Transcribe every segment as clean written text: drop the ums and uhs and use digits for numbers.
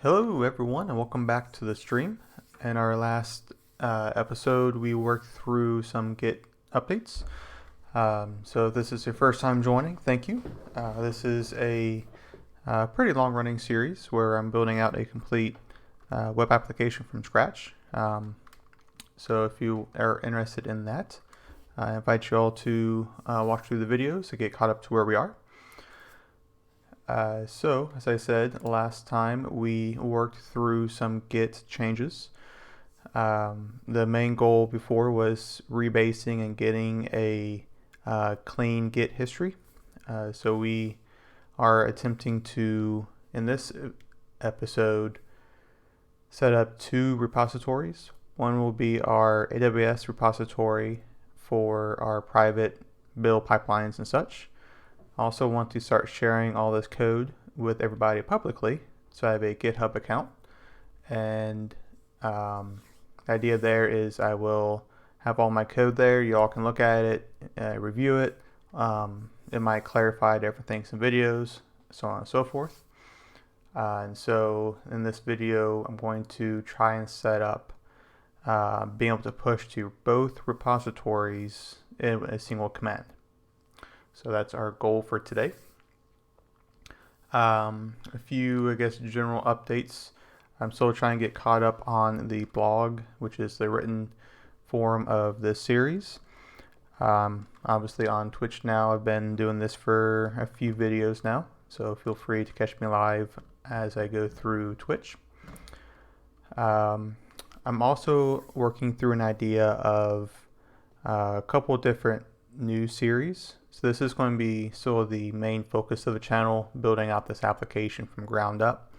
Hello everyone and welcome back to the stream. In our last episode we worked through some Git updates. So if this is your first time joining, thank you. This is a pretty long running series where I'm building out a complete web application from scratch. So if you are interested in that, I invite you all to watch through the videos to get caught up to where we are. So, as I said last time, we worked through some Git changes. The main goal before was rebasing and getting a clean Git history. So we are attempting to, in this episode, set up two repositories. One will be our AWS repository for our private build pipelines and such. I also want to start sharing all this code with everybody publicly. So I have a GitHub account, and the idea there is I will have all my code there. You all can look at it, review it. It might clarify different things in videos, so on and so forth. And so in this video, I'm going to try and set up being able to push to both repositories in a single command. So that's our goal for today. A few, I guess, general updates. I'm still trying to get caught up on the blog, which is the written form of this series. Obviously on Twitch now, I've been doing this for a few videos now, so feel free to catch me live as I go through Twitch. I'm also working through an idea of a couple different new series. So this is going to be still the main focus of the channel, building out this application from ground up.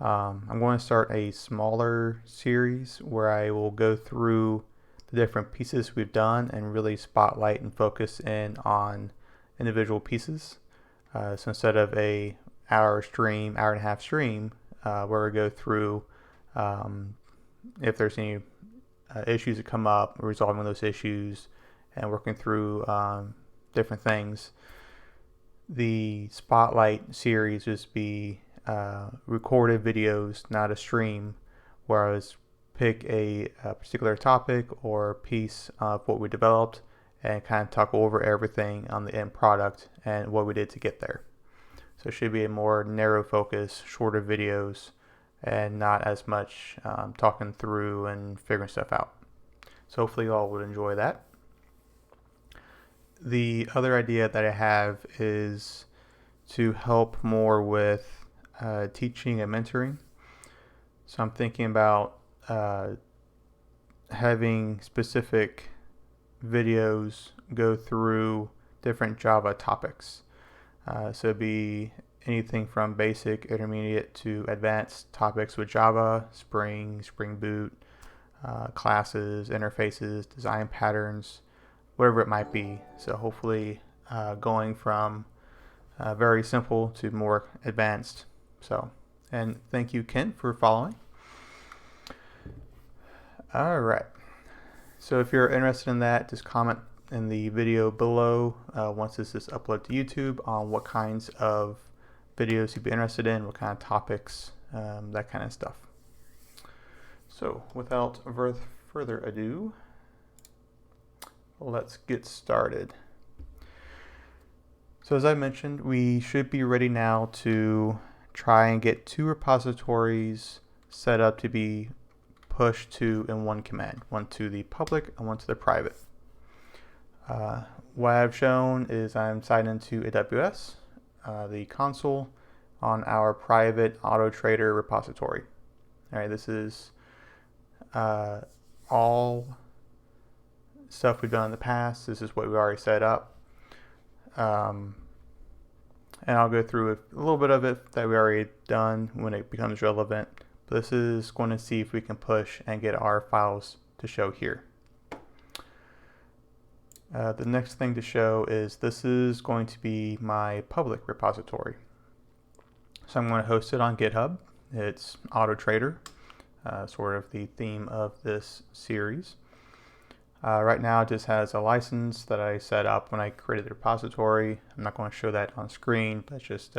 I'm going to start a smaller series where I will go through the different pieces we've done and really spotlight and focus in on individual pieces. So instead of a hour and a half stream, where we go through if there's any issues that come up, resolving those issues and working through different things. The spotlight series just be recorded videos, not a stream, where I was pick a particular topic or piece of what we developed and kind of talk over everything on the end product and what we did to get there. So it should be a more narrow focus, shorter videos, and not as much talking through and figuring stuff out. So hopefully you all would enjoy that. The other idea that I have is to help more with teaching and mentoring. So I'm thinking about having specific videos go through different Java topics. So it'd be anything from basic, intermediate to advanced topics with Java, Spring Boot, classes, interfaces, design patterns, whatever it might be. So hopefully going from very simple to more advanced. So, and thank you, Ken, for following. All right. So if you're interested in that, just comment in the video below once this is uploaded to YouTube on what kinds of videos you'd be interested in, what kind of topics, that kind of stuff. So without further ado, let's get started. So as I mentioned, we should be ready now to try and get two repositories set up to be pushed to in one command, one to the public and one to the private. What I've shown is I'm signed into AWS, the console, on our private AutoTrader repository. All right, this is all stuff we've done in the past. This is what we already set up. And I'll go through a little bit of it that we already done when it becomes relevant. But this is going to see if we can push and get our files to show here. The next thing to show is this is going to be my public repository. So I'm going to host it on GitHub. It's AutoTrader, sort of the theme of this series. Right now it just has a license that I set up when I created the repository. I'm not going to show that on screen, but just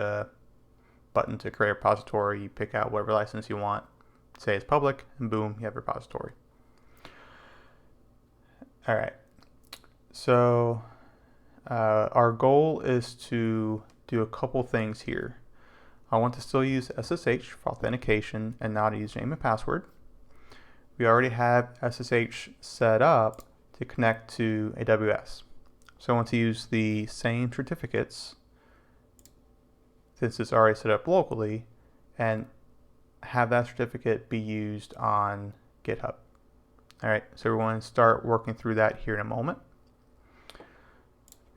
button to create a repository. You pick out whatever license you want, say it's public, and boom, you have a repository. All right, so our goal is to do a couple things here. I want to still use SSH for authentication and not a username and password. We already have SSH set up to connect to AWS. So I want to use the same certificates, since it's already set up locally, and have that certificate be used on GitHub. All right, so we're going to start working through that here in a moment.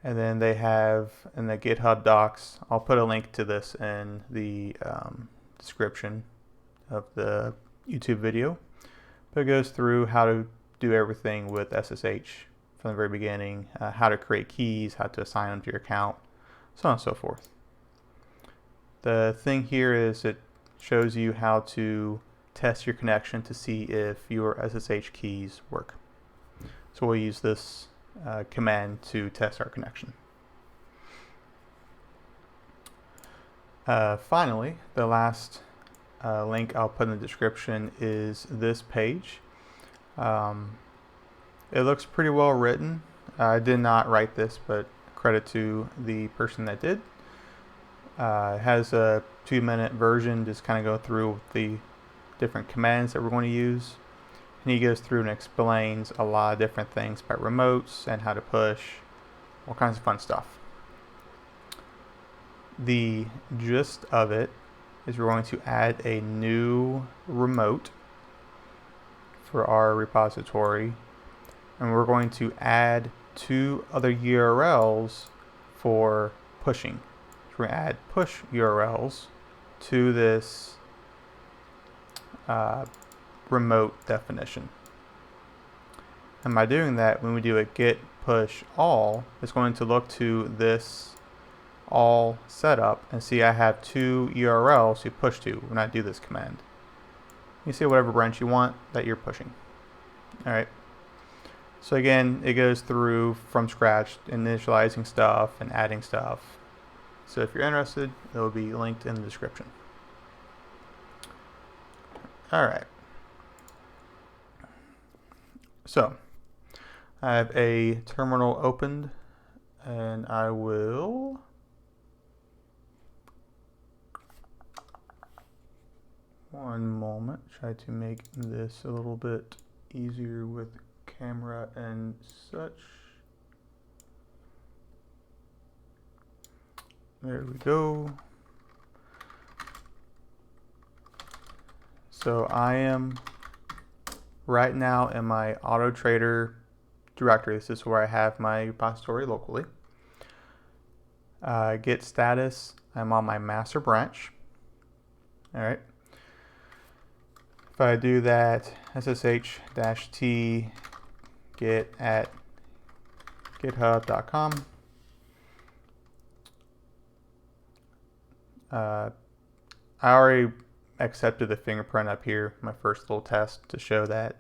And then they have in the GitHub docs, I'll put a link to this in the description of the YouTube video, but it goes through how to do everything with SSH from the very beginning, how to create keys, how to assign them to your account, so on and so forth. The thing here is it shows you how to test your connection to see if your SSH keys work. So we'll use this command to test our connection. Finally, the last link I'll put in the description is this page. It looks pretty well written. I did not write this, but credit to the person that did. It has a 2-minute version, just kind of go through the different commands that we're going to use. And he goes through and explains a lot of different things about remotes and how to push, all kinds of fun stuff. The gist of it is we're going to add a new remote for our repository, and we're going to add 2 other URLs for pushing. So we're going to add push URLs to this remote definition. And by doing that, when we do a git push all, it's going to look to this all setup and see I have 2 URLs to push to when I do this command. You see whatever branch you want that you're pushing. All right. So again, it goes through from scratch, initializing stuff and adding stuff. So if you're interested, it will be linked in the description. All right. So I have a terminal opened, and I will one moment try to make this a little bit easier with camera and such. There we go. So I am right now in my AutoTrader directory. This is where I have my repository locally. Git status, I'm on my master branch. All right. If I do that, ssh-t git at github.com. I already accepted the fingerprint up here, my first little test to show that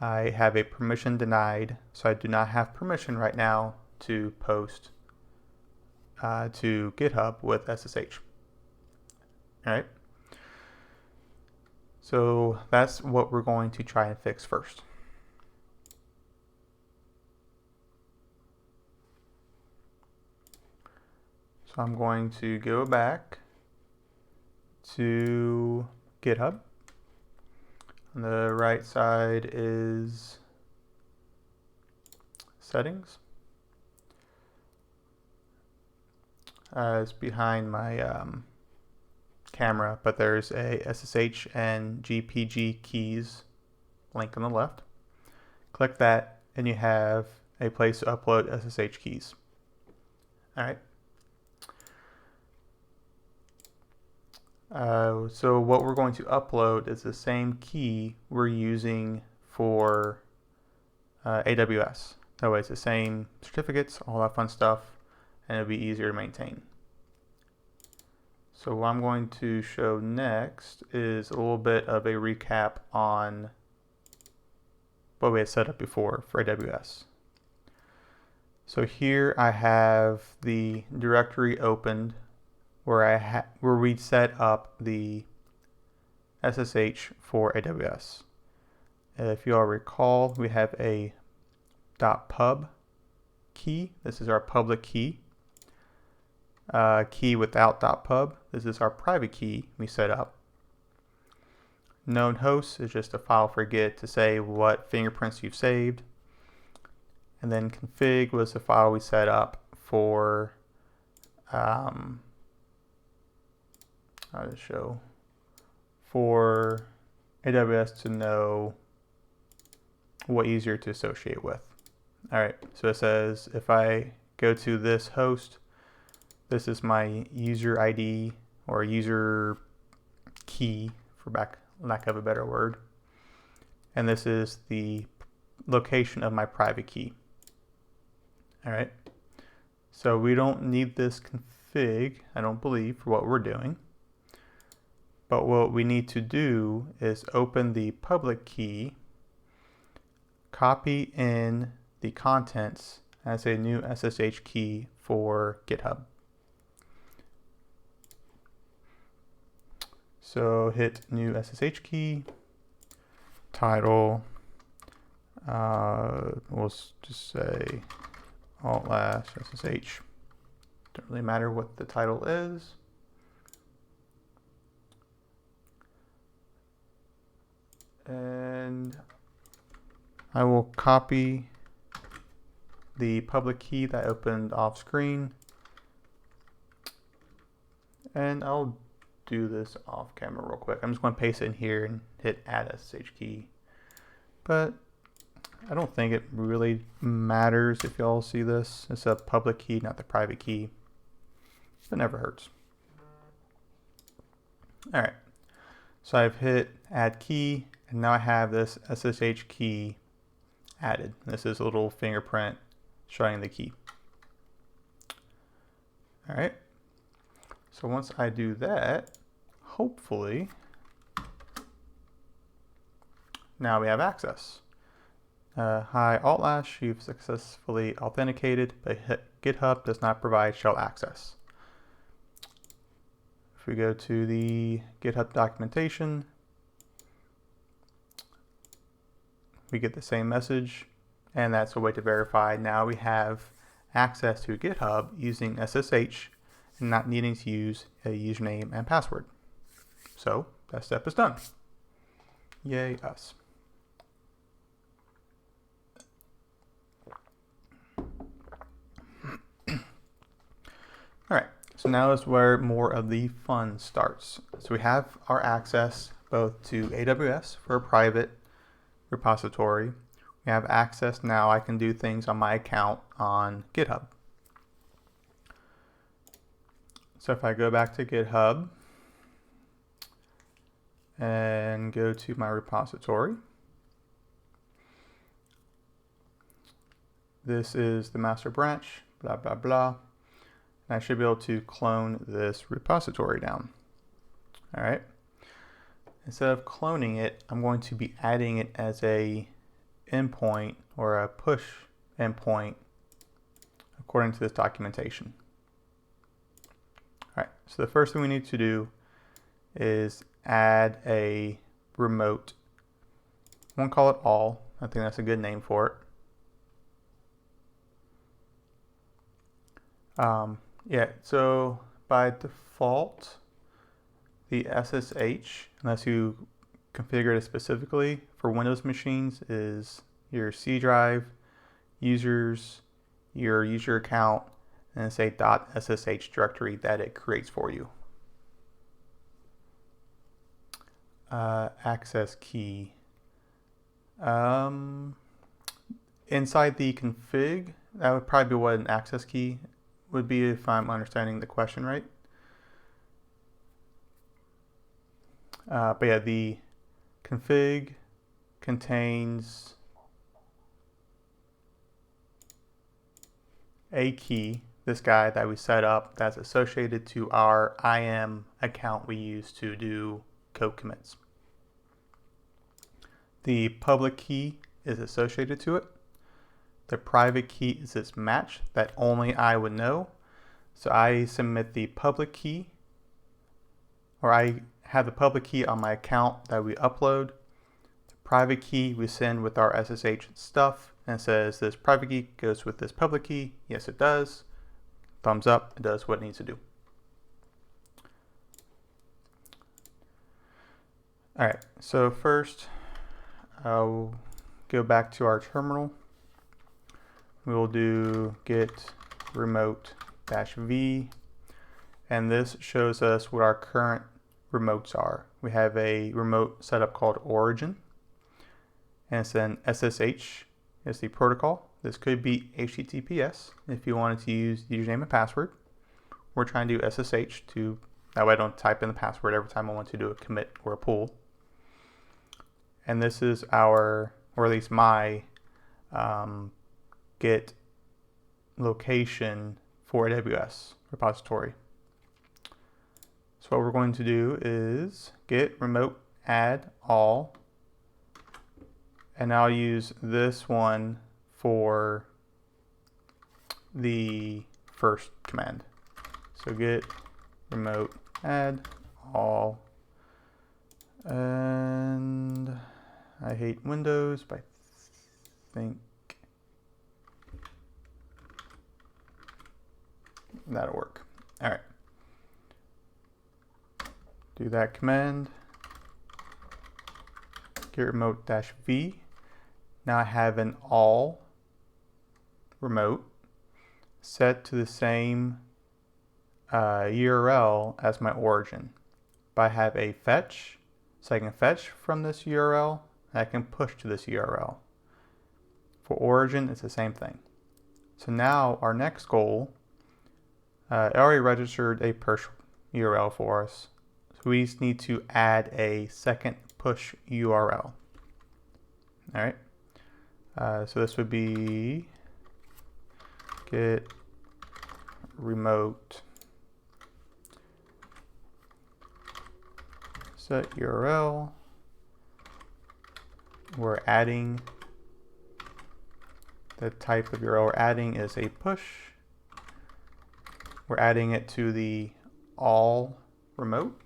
I have a permission denied, so I do not have permission right now to post to GitHub with SSH. All right. So that's what we're going to try and fix first. So I'm going to go back to GitHub. On the right side is settings. It's behind my camera, but there's a SSH and GPG keys link on the left. Click that and you have a place to upload SSH keys. All right. So what we're going to upload is the same key we're using for AWS. That way it's the same certificates, all that fun stuff, and it'll be easier to maintain. So what I'm going to show next is a little bit of a recap on what we had set up before for AWS. So here I have the directory opened where we set up the SSH for AWS. If you all recall, we have a .pub key. This is our public key. Key without .pub. This is our private key we set up. Known host is just a file for Git to say what fingerprints you've saved. And then config was the file we set up for for AWS to know what user to associate with. All right, so it says if I go to this host, this is my user ID or user key, for lack of a better word, and this is the location of my private key. All right, so we don't need this config, I don't believe, for what we're doing. But what we need to do is open the public key, copy in the contents as a new SSH key for GitHub. So hit new SSH key, title, we'll just say alt/SSH. Don't really matter what the title is. And I will copy the public key that opened off screen, and I'll do this off camera real quick. I'm just going to paste it in here and hit add SSH key, but I don't think it really matters if y'all see this. It's a public key, not the private key. It never hurts. All right, so I've hit add key, and now I have this SSH key added. This is a little fingerprint showing the key. All right, so once I do that, hopefully now we have access. Hi alt/, you've successfully authenticated, but GitHub does not provide shell access. If we go to the GitHub documentation, we get the same message, and that's a way to verify now we have access to GitHub using SSH and not needing to use a username and password. So that step is done. Yay us. All right, so now is where more of the fun starts. So we have our access both to AWS for a private repository. We have access now, I can do things on my account on GitHub. So if I go back to GitHub and go to my repository, this is the master branch, blah, blah, blah. And I should be able to clone this repository down. All right. Instead of cloning it, I'm going to be adding it as a endpoint or a push endpoint according to this documentation. All right, so the first thing we need to do is add a remote. I won't call it all. I think that's a good name for it. Yeah, so by default, the SSH, unless you configure it specifically for Windows machines, is your C drive, users, your user account, and say .ssh directory that it creates for you. Access key. Inside the config, that would probably be what an access key would be if I'm understanding the question right. But yeah, the config contains a key, this guy that we set up that's associated to our IAM account we use to do code commits. The public key is associated to it. The private key is its match that only I would know. So I submit the public key or I have the public key on my account that we upload. The private key we send with our SSH stuff, and it says this private key goes with this public key. Yes, it does. Thumbs up, it does what it needs to do. All right, so first I'll go back to our terminal. We will do git remote -v, and this shows us what our current remotes are. We have a remote setup called origin, and it's an SSH is the protocol. This could be HTTPS if you wanted to use the username and password. We're trying to do SSH that way I don't type in the password every time I want to do a commit or a pull. And this is our, or at least my, Git location for AWS repository. So what we're going to do is git remote add all, and I'll use this one for the first command. So git remote add all, and I hate Windows, but I think that'll work. All right. Do that command. Git remote -v. Now I have an all remote set to the same URL as my origin. But I have a fetch, so I can fetch from this URL, and I can push to this URL. For origin, it's the same thing. So now our next goal, it already registered a push URL for us. So we just need to add a second push URL. All right. So this would be git remote set URL. We're adding the type of URL we're adding is a push. We're adding it to the all remote.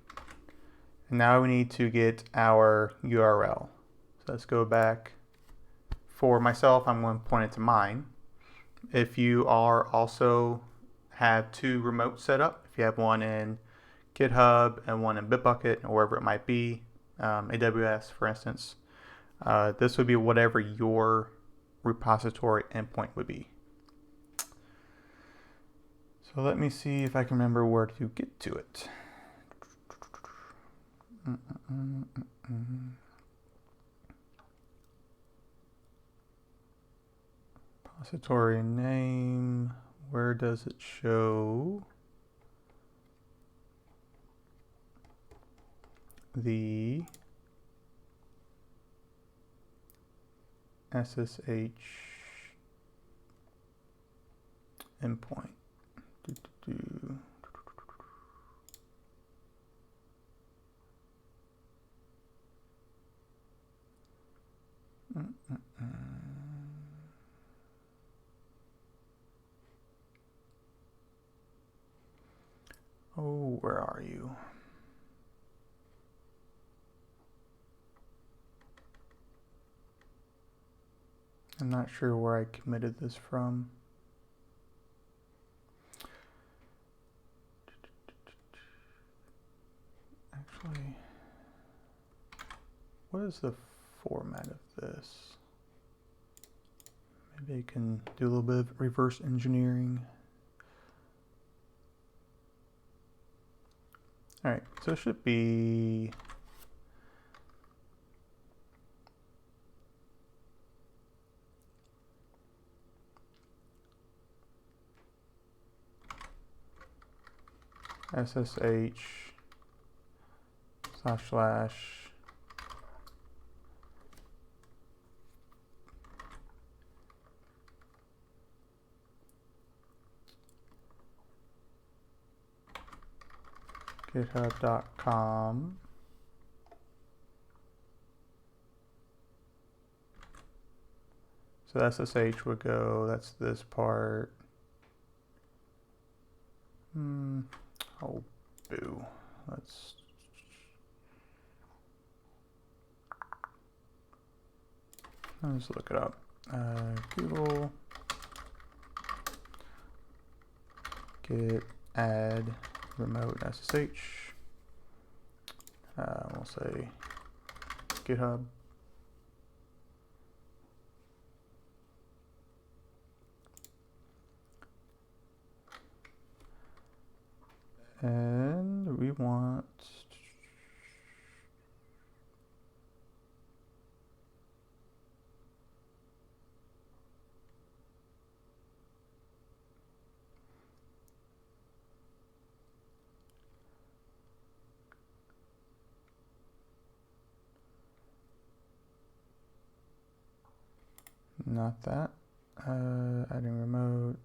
And now we need to get our URL. So let's go back. For myself, I'm going to point it to mine. If you are also have two remotes set up, if you have one in GitHub and one in Bitbucket or wherever it might be, AWS for instance, this would be whatever your repository endpoint would be. So let me see if I can remember where to get to it. Repository name, where does it show the SSH endpoint? Oh, where are you? I'm not sure where I committed this from. Actually, what is the format of this? Maybe I can do a little bit of reverse engineering. All right, so it should be SSH // github.com. So SSH would go, that's this part. Oh, boo. Let's Let's look it up. Google git add remote SSH. We'll say GitHub. And we want not that. Adding remote.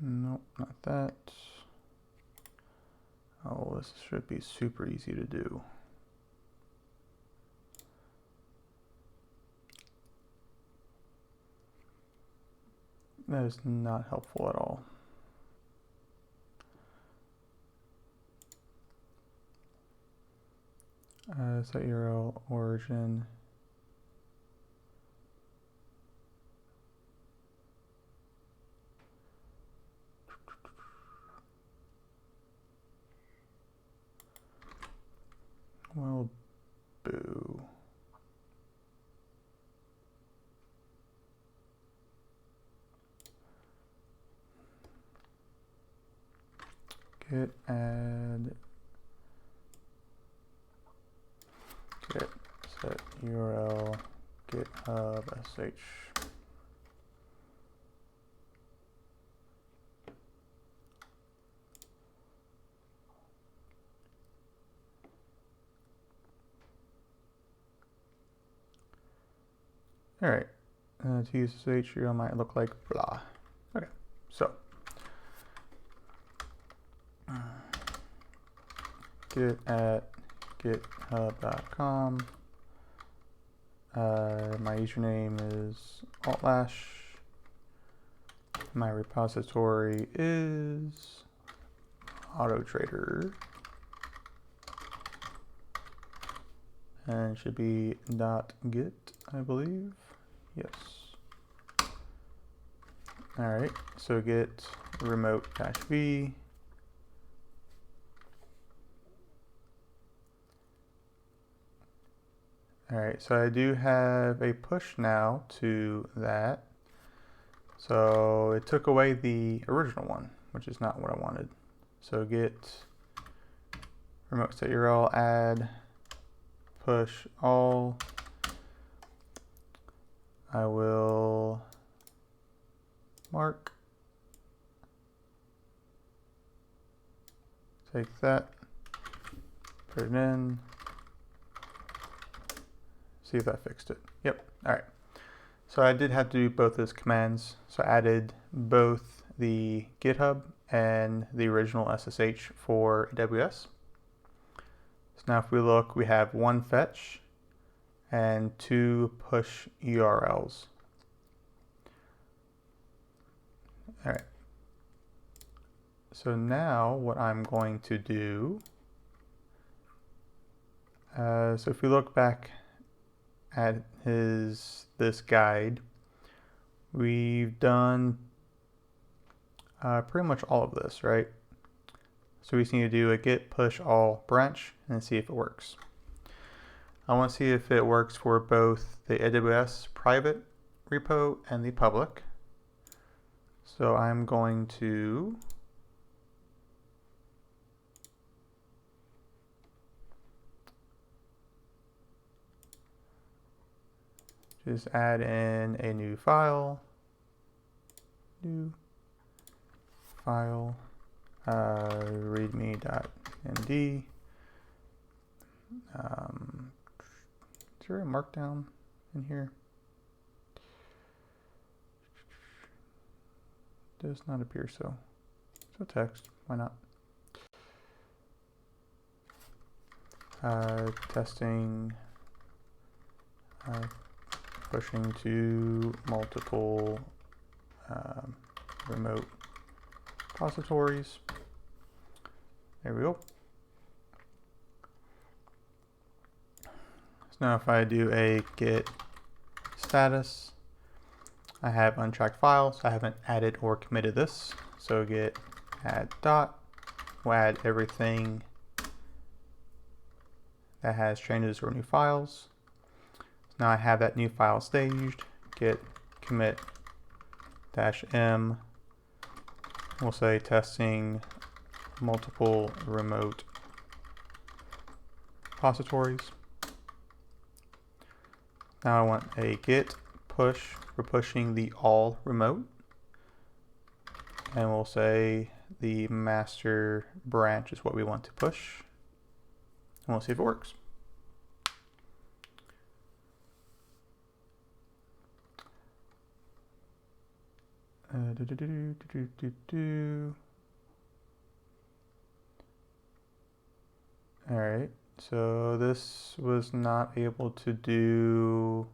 Nope, not that. Oh, this should be super easy to do. That is not helpful at all. Set URL origin. Well, boo. Git add git set URL GitHub sh. All right, to use SSH URL might look like blah. Okay, so git at github.com. My username is /. My repository is AutoTrader. And it should be .git, I believe. Yes. All right, so git remote -v. All right, so I do have a push now to that. So it took away the original one, which is not what I wanted. So git remote set URL add push all. I will mark, take that, put it in, see if that fixed it. Yep, all right. So I did have to do both those commands. So I added both the GitHub and the original SSH for AWS. So now if we look, we have one fetch and two push URLs. All right. So now what I'm going to do, so if we look back at this guide, we've done pretty much all of this, right? So we just need to do a git push all branch and see if it works. I want to see if it works for both the AWS private repo and the public. So I'm going to just add in a new file, readme.md. Is there a markdown in here? Does not appear so. So text, why not? Testing pushing to multiple remote repositories. There we go. So now if I do a git status, I have untracked files. I haven't added or committed this. So git add dot, we'll add everything that has changes or new files. Now I have that new file staged. Git commit -m. We'll say testing multiple remote repositories. Now I want a git push for pushing the all remote. And we'll say the master branch is what we want to push. And we'll see if it works. All right, so this was not able to do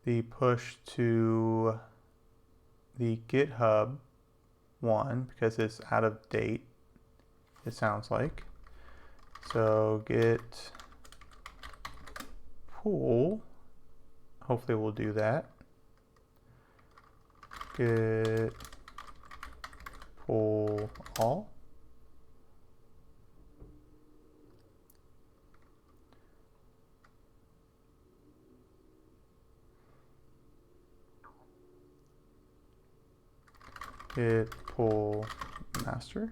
the push to the GitHub one because it's out of date, it sounds like. So git pull, hopefully we'll do that. Git pull all. Git pull master.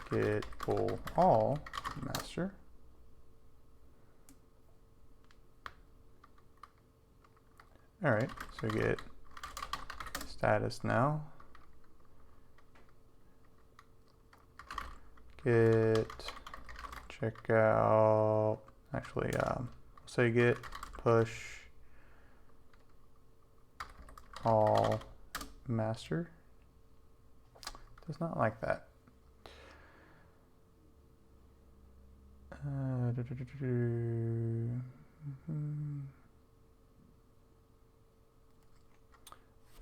Git pull all master. All right, so git status now. Git checkout. Actually, say git push all master. Does not like that.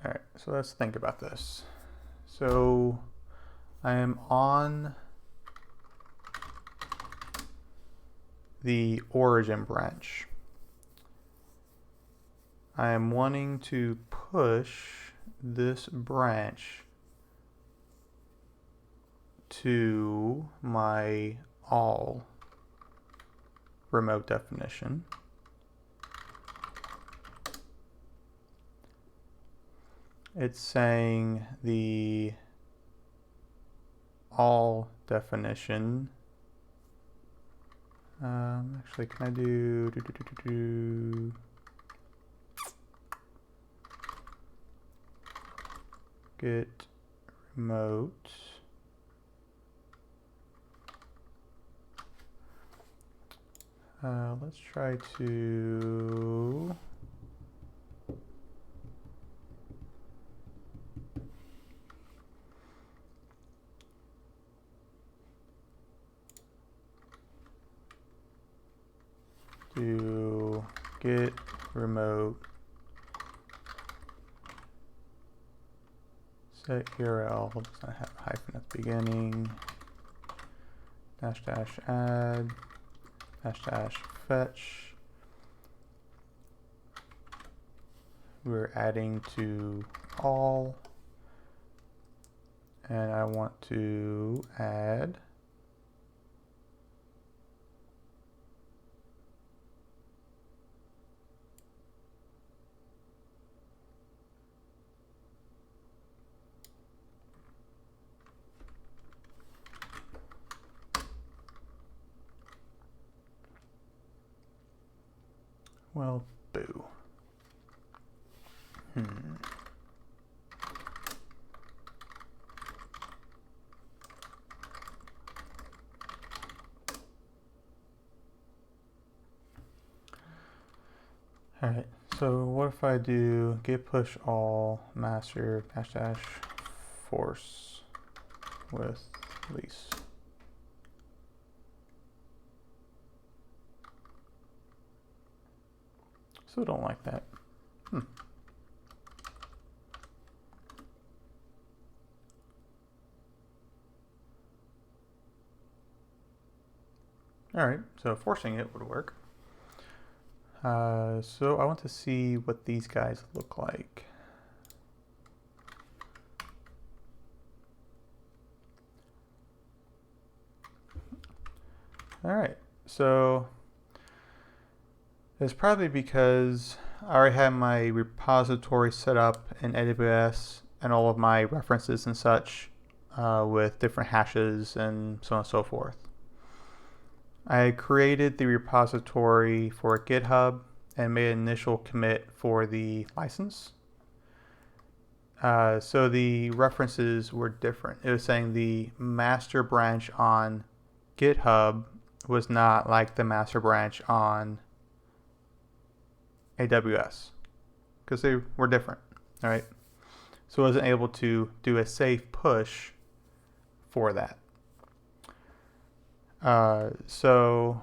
All right, so let's think about this. So I am on the origin branch. I am wanting to push this branch to my all remote definition. It's saying the all definition. Actually, can I do git remote? Let's try to do git remote set URL, does not have a hyphen at the beginning, -- add -- fetch. We're adding to all, and I want to add well, boo. All right, so what if I do git push all master -- force with lease? Still don't like that. Alright, so forcing it would work. So I want to see what these guys look like. Alright, so it's probably because I already have my repository set up in AWS and all of my references and such with different hashes and so on and so forth. I created the repository for GitHub and made an initial commit for the license. So the references were different. It was saying the master branch on GitHub was not like the master branch on AWS because they were different, all right? So I wasn't able to do a safe push for that. So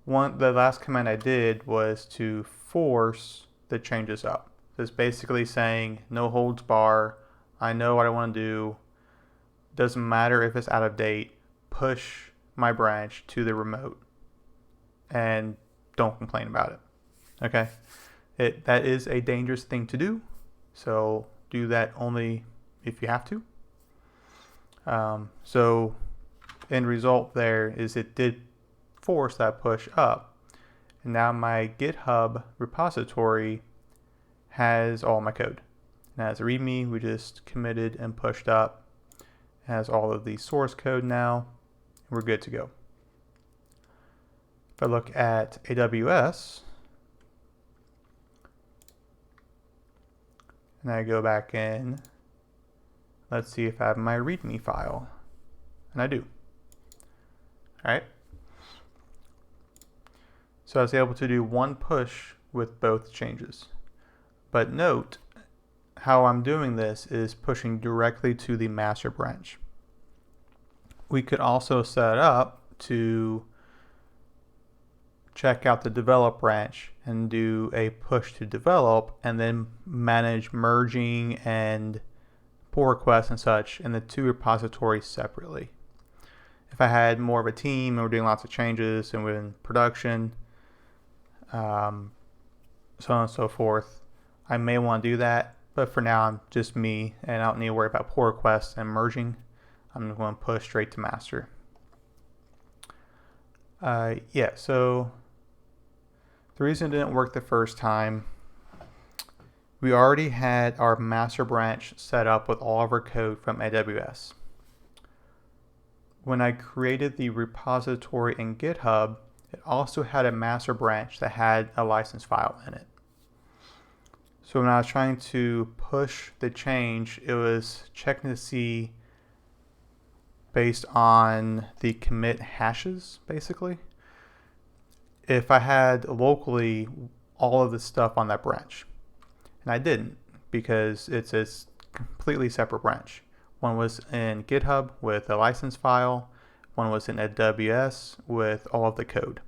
the last command I did was to force the changes up. It's basically saying no holds bar. I know what I want to do. Doesn't matter if it's out of date. Push my branch to the remote and don't complain about it. Okay, that is a dangerous thing to do. So do that only if you have to. So end result there is it did force that push up, and now my GitHub repository has all my code. Now as a README, we just committed and pushed up. It has all of the source code now. We're good to go. If I look at AWS, and I go back in, let's see if I have my README file. And I do. All right. So I was able to do one push with both changes. But note how I'm doing this is pushing directly to the master branch. We could also set up to check out the develop branch and do a push to develop and then manage merging and pull requests and such in the two repositories separately. If I had more of a team and we're doing lots of changes and we're in production, so on and so forth, I may want to do that, but for now I'm just me and I don't need to worry about pull requests and merging. I'm going to push straight to master. So the reason it didn't work the first time, we already had our master branch set up with all of our code from AWS. When I created the repository in GitHub, it also had a master branch that had a license file in it. So when I was trying to push the change, it was checking to see based on the commit hashes, basically, if I had locally all of the stuff on that branch. And I didn't, because it's a completely separate branch. One was in GitHub with a license file. One was in AWS with all of the code.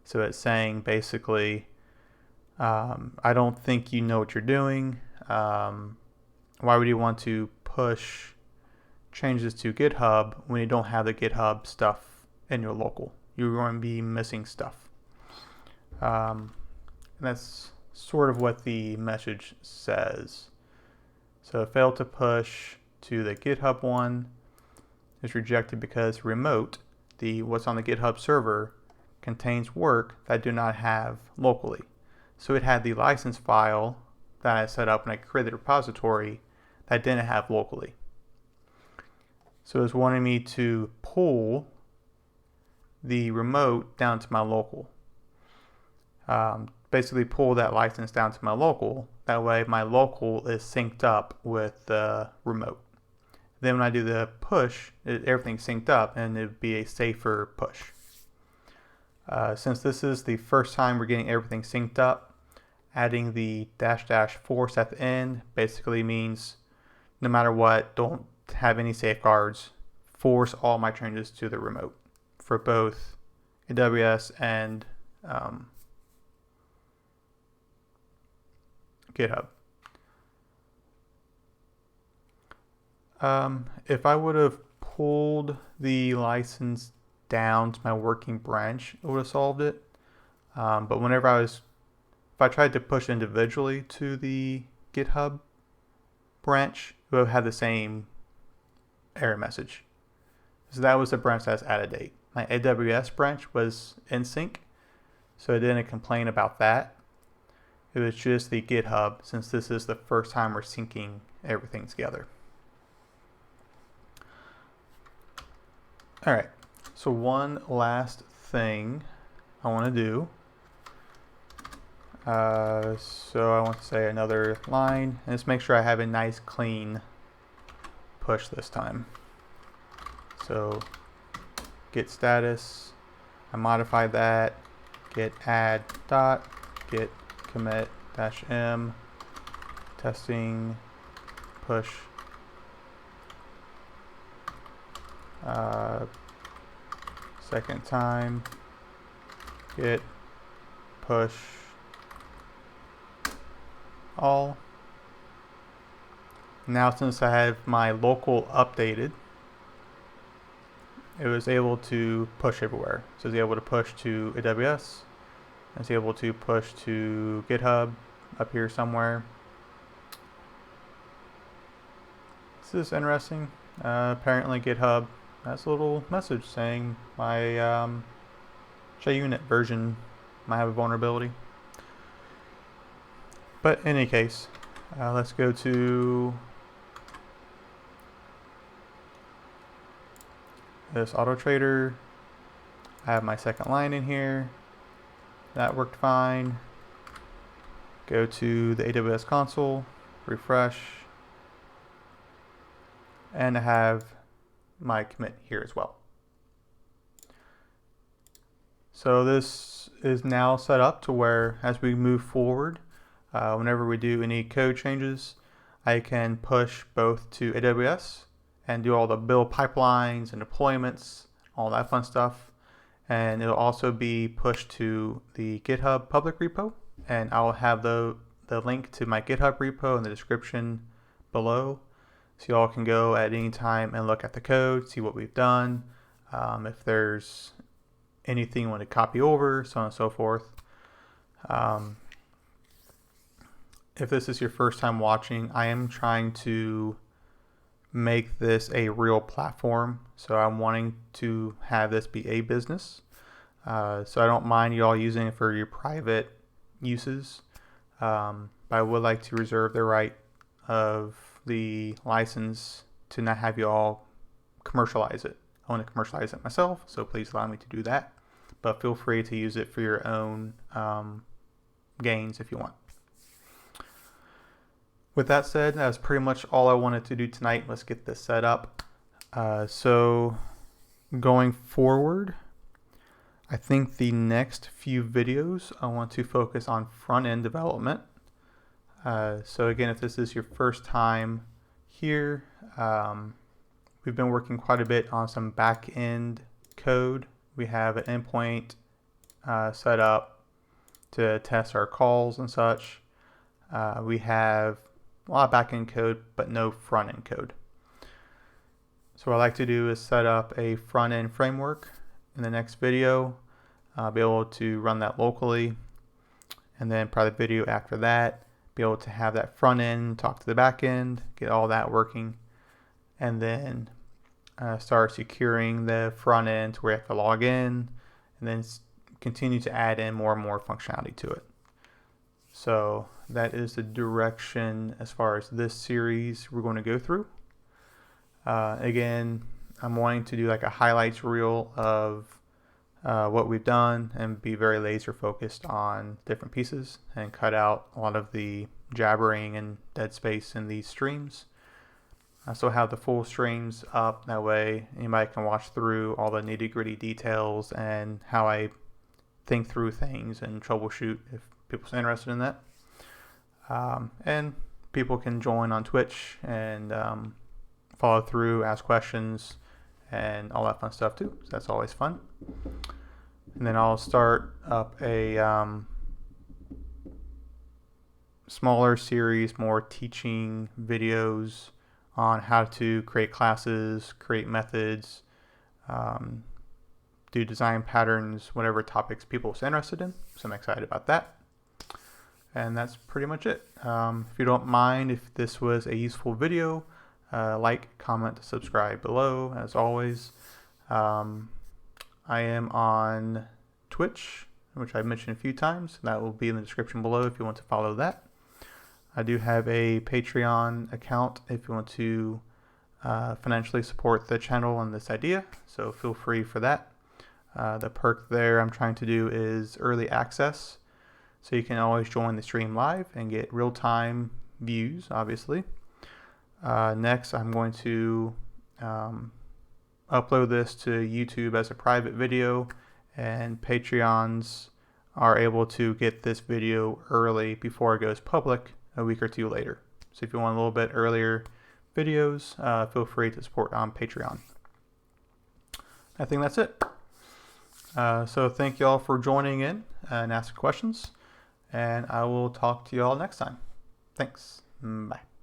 So it's saying basically, I don't think you know what you're doing. Why would you want to push changes to GitHub when you don't have the GitHub stuff in your local? You're going to be missing stuff. And that's sort of what the message says. So it failed to push to the GitHub one. Is rejected because remote, what's on the GitHub server, contains work that I do not have locally. So it had the license file that I set up when I created the repository that I didn't have locally. So it's wanting me to pull the remote down to my local. Basically pull that license down to my local. That way my local is synced up with the remote. Then when I do the push, everything's synced up and it'd be a safer push. Since this is the first time we're getting everything synced up, adding the -- force at the end basically means no matter what, don't have any safeguards, force all my changes to the remote for both AWS and GitHub. If I would have pulled the license down to my working branch, it would have solved it. But if I tried to push individually to the GitHub branch, it would have had the same error message. So that was the branch that's out of date. My AWS branch was in sync, so it didn't complain about that. It was just the GitHub, since this is the first time we're syncing everything together. Alright, so one last thing I want to do. So I want to say another line, and just make sure I have a nice clean push this time. So git status, I modified that, git add dot, git commit dash m, testing, push, second time, git push all. Now since I have my local updated, it was able to push everywhere. So it's able to push to AWS, it's able to push to GitHub up here somewhere. This is interesting. Apparently GitHub has a little message saying my JUnit version might have a vulnerability. But in any case, let's go to this auto trader. I have my second line in here. That worked fine. Go to the AWS console, refresh, and I have my commit here as well. So this is now set up to where as we move forward, whenever we do any code changes, I can push both to AWS and do all the build pipelines and deployments, all that fun stuff. And it'll also be pushed to the GitHub public repo, and I'll have the link to my GitHub repo in the description below, so you all can go at any time and look at the code, see what we've done, if there's anything you want to copy over, so on and so forth. If this is your first time watching, I am trying to make this a real platform. So I'm wanting to have this be a business. So I don't mind you all using it for your private uses. But I would like to reserve the right of the license to not have you all commercialize it. I want to commercialize it myself, so please allow me to do that. But feel free to use it for your own gains if you want. With that said, that's pretty much all I wanted to do tonight. Let's get this set up. So going forward, I think the next few videos I want to focus on front-end development. So again, if this is your first time here, we've been working quite a bit on some back-end code. We have an endpoint set up to test our calls and such. We have a lot of back-end code, but no front-end code. So what I like to do is set up a front-end framework in the next video. I'll be able to run that locally, and then probably the video after that, be able to have that front end talk to the back end, get all that working, and then start securing the front end to where you have to log in, and then continue to add in more and more functionality to it. So that is the direction as far as this series we're going to go through. Again, I'm wanting to do like a highlights reel of what we've done and be very laser focused on different pieces and cut out a lot of the jabbering and dead space in these streams. I still have the full streams up, that way anybody can watch through all the nitty-gritty details and how I think through things and troubleshoot if people's interested in that. And people can join on Twitch and follow through, ask questions, and all that fun stuff too. So that's always fun. And then I'll start up a smaller series, more teaching videos on how to create classes, create methods, do design patterns, whatever topics people are interested in. So I'm excited about that. And that's pretty much it. If you don't mind, if this was a useful video, like, comment, subscribe below, as always. I am on Twitch, which I've mentioned a few times. That will be in the description below if you want to follow that. I do have a Patreon account if you want to financially support the channel and this idea, so feel free for that. The perk there I'm trying to do is early access, so you can always join the stream live and get real-time views, obviously. Next, I'm going to upload this to YouTube as a private video, and Patreons are able to get this video early before it goes public a week or two later. So if you want a little bit earlier videos, feel free to support on Patreon. I think that's it. So thank you all for joining in and asking questions, and I will talk to you all next time. Thanks. Bye.